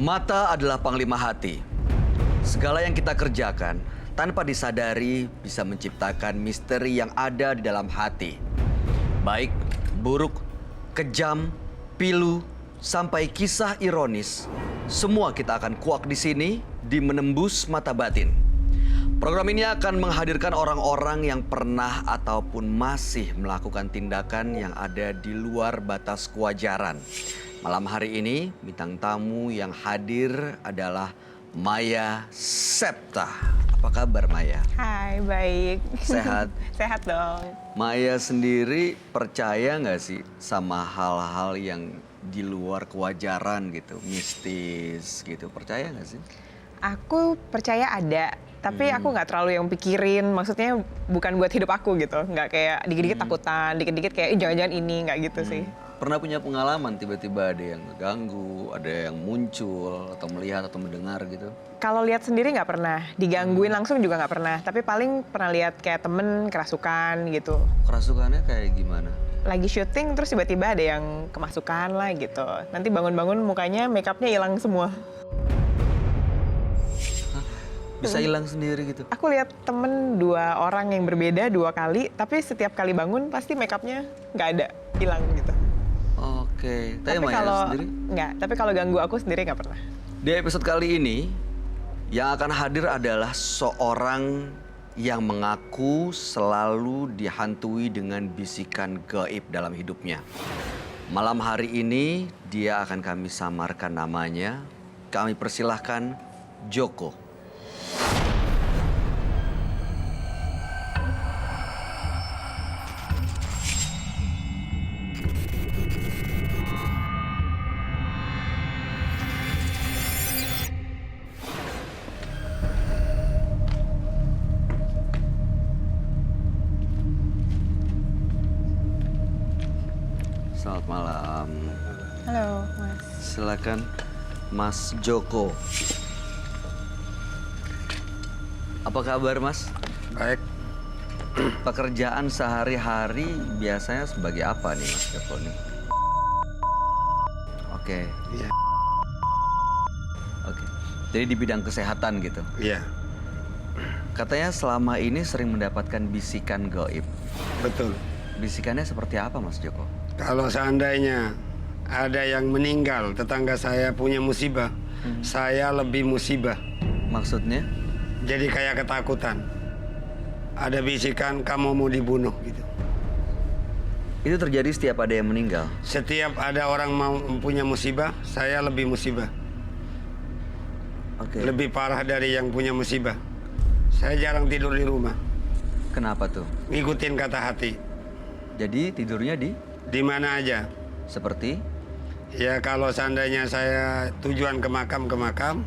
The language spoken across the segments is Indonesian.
Mata adalah panglima hati. Segala yang kita kerjakan tanpa disadari bisa menciptakan misteri yang ada di dalam hati. Baik, buruk, kejam, pilu, sampai kisah ironis. Semua kita akan kuak di sini di Menembus Mata Batin. Program ini akan menghadirkan orang-orang yang pernah ataupun masih melakukan tindakan yang ada di luar batas kewajaran. Malam hari ini, bintang tamu yang hadir adalah Maya Septa. Apa kabar, Maya? Hai, baik. Sehat? Sehat dong. Maya sendiri percaya nggak sih sama hal-hal yang di luar kewajaran gitu, mistis gitu? Percaya nggak sih? Aku percaya ada, tapi aku nggak terlalu yang pikirin. Maksudnya bukan buat hidup aku gitu. Nggak kayak dikit-dikit takutan, dikit-dikit kayak jangan-jangan ini, nggak gitu sih. Pernah punya pengalaman tiba-tiba ada yang ngeganggu, ada yang muncul, atau melihat atau mendengar gitu? Kalau lihat sendiri nggak pernah, digangguin langsung juga nggak pernah. Tapi paling pernah lihat kayak temen kerasukan gitu. Kerasukannya kayak gimana? Lagi syuting terus tiba-tiba ada yang kemasukan lah gitu. Nanti bangun-bangun mukanya makeupnya hilang semua. Bisa hilang sendiri gitu? Aku lihat temen 2 orang yang berbeda 2 kali, tapi setiap kali bangun pasti makeupnya nggak ada, hilang gitu. Oke, tapi Tapi Maya kalau sendiri? nggak, tapi kalau ganggu aku sendiri nggak pernah. Di episode kali ini, yang akan hadir adalah seorang yang mengaku selalu dihantui dengan bisikan gaib dalam hidupnya. Malam hari ini, dia akan kami samarkan namanya. Kami persilahkan Joko. Selamat malam. Halo, Mas. Silakan Mas Joko. Apa kabar, Mas? Baik, Pekerjaan sehari-hari biasanya sebagai apa nih, Mas Joko nih? Oke. iya, Oke. Jadi di bidang kesehatan gitu. iya, Katanya selama ini sering mendapatkan bisikan gaib. betul. Bisikannya seperti apa, Mas Joko? Kalau seandainya ada yang meninggal, tetangga saya punya musibah, saya lebih musibah. Maksudnya? Jadi kayak ketakutan. Ada bisikan, kamu mau dibunuh gitu. Itu terjadi setiap ada yang meninggal. Setiap ada orang mau punya musibah, saya lebih musibah. Oke. Lebih parah dari yang punya musibah. Saya jarang tidur di rumah, Kenapa tuh? ngikutin kata hati. Jadi tidurnya Di mana aja. seperti? Ya kalau seandainya saya tujuan ke makam,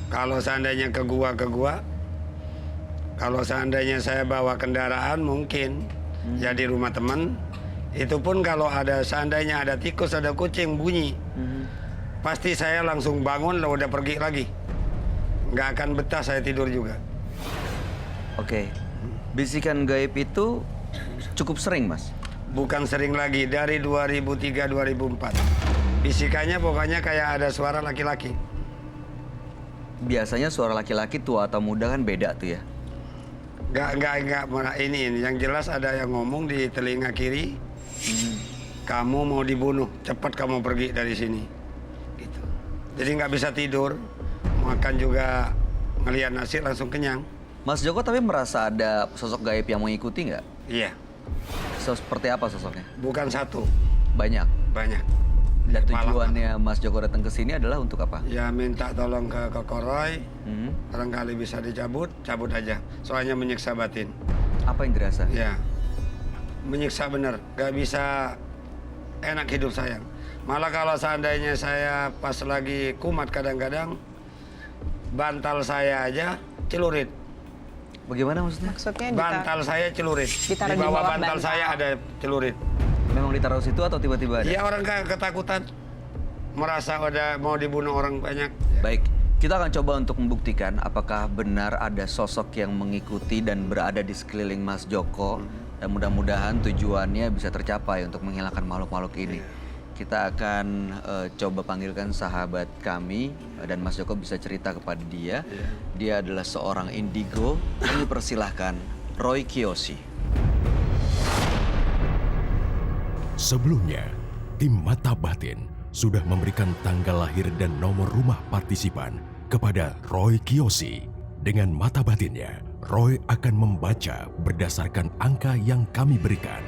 kalau seandainya ke gua, kalau seandainya saya bawa kendaraan mungkin ya di rumah teman. Itu pun kalau ada seandainya ada tikus, ada kucing bunyi, pasti saya langsung bangun lah udah pergi lagi. Nggak akan betah saya tidur juga. Oke. Bisikan gaib itu cukup sering, Mas? Bukan sering lagi, dari 2003-2004. Bisikannya pokoknya kayak ada suara laki-laki. Biasanya suara laki-laki tua atau muda kan beda tuh ya? Nggak, ini. Yang jelas ada yang ngomong di telinga kiri, kamu mau dibunuh, cepat kamu pergi dari sini. Gitu. Jadi nggak bisa tidur, makan juga ngelihat nasi langsung kenyang. Mas Joko tapi merasa ada sosok gaib yang mengikuti nggak? Iya, Seperti apa sosoknya? bukan satu, Banyak. banyak. Dan Kepala. tujuannya Mas Joko datang ke sini adalah untuk apa? Ya minta tolong ke Kokoroy, Hmm. barangkali bisa dicabut, cabut aja. Soalnya menyiksa batin. Apa yang dirasa? Ya, menyiksa bener, nggak bisa enak hidup saya. Malah kalau seandainya saya pas lagi kumat kadang-kadang, bantal saya aja celurit. Bagaimana maksudnya? Maksudnya Bantal saya celurit. Ditaruh Di di bawah bawah bantal bantal. saya ada celurit. Memang ditaruh situ atau tiba-tiba ada? Iya, orang ketakutan. Merasa ada mau dibunuh orang banyak. Baik, kita akan coba untuk membuktikan apakah benar ada sosok yang mengikuti dan berada di sekeliling Mas Joko. Dan mudah-mudahan tujuannya bisa tercapai untuk menghilangkan makhluk-makhluk ini. Kita akan coba panggilkan sahabat kami dan Mas Joko bisa cerita kepada dia. Dia adalah seorang indigo. Kami persilahkan Roy Kiyoshi. Sebelumnya, tim Mata Batin sudah memberikan tanggal lahir dan nomor rumah partisipan kepada Roy Kiyoshi. Dengan mata batinnya, Roy akan membaca berdasarkan angka yang kami berikan.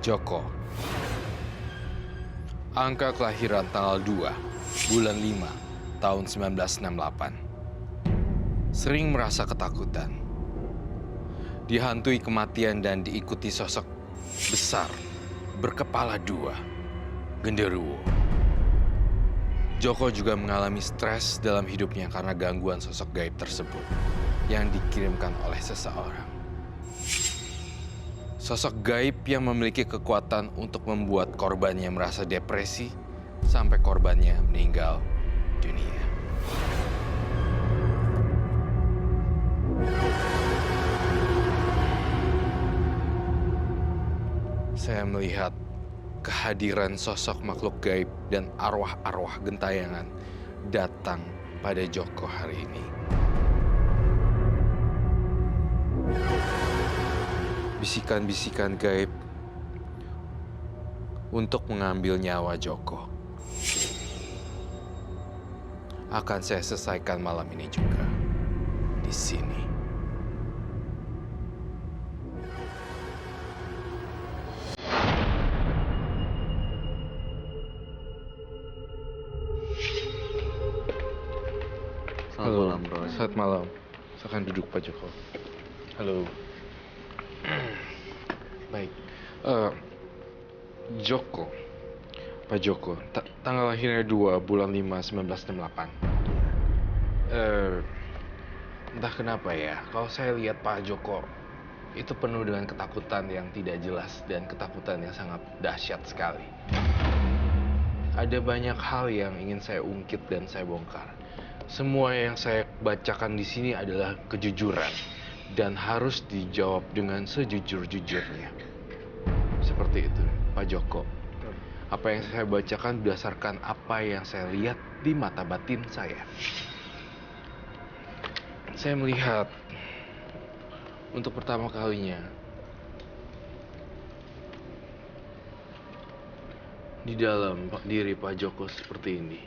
Joko. Angka kelahiran tanggal 2, bulan 5, tahun 1968. Sering merasa ketakutan. Dihantui kematian dan diikuti sosok besar, berkepala 2, genderuwo. Joko juga mengalami stres dalam hidupnya karena gangguan sosok gaib tersebut yang dikirimkan oleh seseorang. Sosok gaib yang memiliki kekuatan untuk membuat korbannya merasa depresi sampai korbannya meninggal dunia. Saya melihat kehadiran sosok makhluk gaib dan arwah-arwah gentayangan datang pada Joko hari ini. Bisikan-bisikan gaib untuk mengambil nyawa Joko. Akan saya selesaikan malam ini juga di sini. Selamat malam, Roy. Selamat malam. Silakan duduk, Pak Joko. Halo. Baik. Joko. Pak Joko, tanggal lahirnya 2 bulan 5 1968. Entah kenapa ya, kalau saya lihat Pak Joko itu penuh dengan ketakutan yang tidak jelas dan ketakutan yang sangat dahsyat sekali. Ada banyak hal yang ingin saya ungkit dan saya bongkar. Semua yang saya bacakan di sini adalah kejujuran dan harus dijawab dengan sejujur-jujurnya. Seperti itu, Pak Joko. Apa yang saya bacakan berdasarkan apa yang saya lihat di mata batin saya. Saya melihat untuk pertama kalinya di dalam diri Pak Joko seperti ini.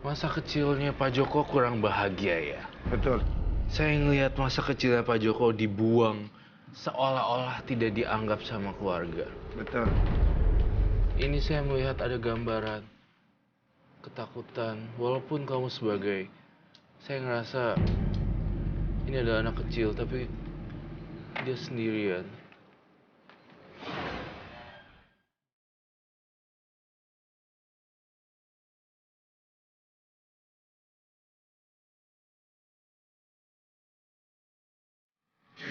Masa kecilnya Pak Joko kurang bahagia ya. Betul. Saya ngelihat masa kecilnya Pak Joko dibuang seolah-olah tidak dianggap sama keluarga. Betul. Ini saya melihat ada gambaran ketakutan. Walaupun kamu sebagai, saya ngerasa ini adalah anak kecil, tapi dia sendirian.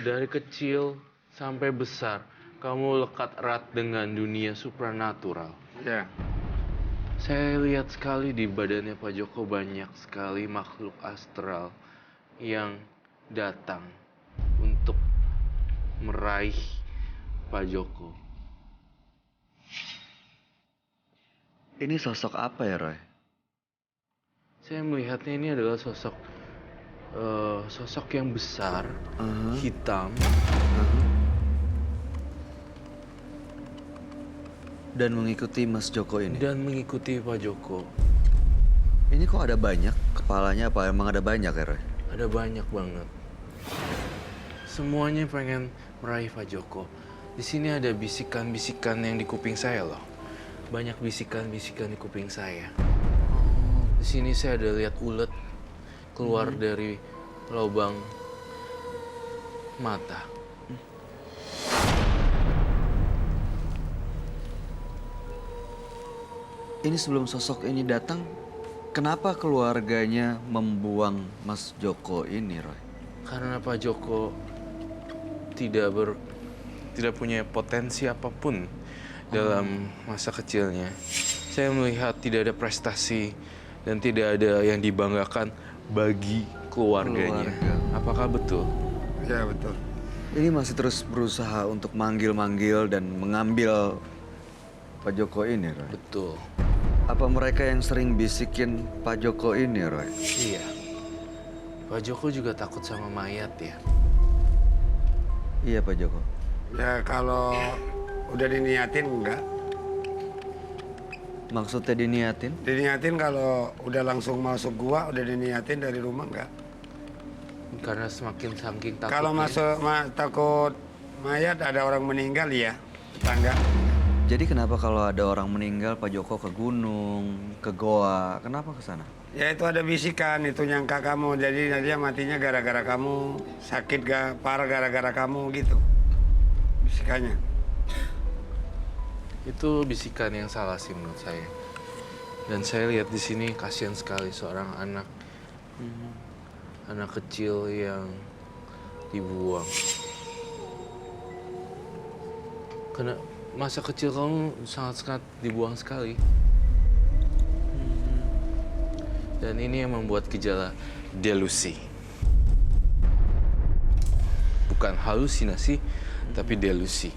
Dari kecil sampai besar, kamu lekat erat dengan dunia supranatural. Ya. Saya lihat sekali di badannya Pak Joko banyak sekali makhluk astral yang datang untuk meraih Pak Joko. Ini sosok apa ya, Roy? Saya melihatnya ini adalah sosok yang besar, hitam, Dan mengikuti Mas Joko ini. dan mengikuti Pak Joko. Ini kok ada banyak? Kepalanya apa emang ada banyak ya, Roy? Ada banyak banget. Semuanya pengen meraih Pak Joko. Di sini ada bisikan-bisikan yang di kuping saya loh. Banyak bisikan-bisikan di kuping saya. Di sini saya ada lihat ulet keluar dari lubang mata. Ini sebelum sosok ini datang, kenapa keluarganya membuang Mas Joko ini, Roy? Karena Pak Joko tidak punya potensi apapun dalam masa kecilnya. Saya melihat tidak ada prestasi dan tidak ada yang dibanggakan bagi keluarganya. Keluarga. Apakah betul? Ya betul. Ini masih terus berusaha untuk manggil-manggil dan mengambil Pak Joko ini, Roy. Betul. Apa mereka yang sering bisikin Pak Joko ini, Roy? Iya. Pak Joko juga takut sama mayat ya. Iya, Pak Joko. Ya kalau udah diniatin enggak. Maksudnya diniatin? Diniatin kalau udah langsung masuk gua, udah diniatin dari rumah enggak. Karena semakin saking takutnya. Kalau masuk takut mayat ada orang meninggal ya, tetangga. Jadi kenapa kalau ada orang meninggal Pak Joko ke gunung, ke goa, kenapa ke sana? Ya itu ada bisikan, itu nyangka kamu. Jadi dia matinya gara-gara kamu, sakit gak parah gara-gara kamu gitu. Bisikannya. Itu bisikan yang salah sih menurut saya. Dan saya lihat di sini kasihan sekali seorang anak. Anak kecil yang dibuang. Karena masa kecil kamu sangat-sangat dibuang sekali. Dan ini yang membuat gejala delusi. Bukan halusinasi, tapi delusi.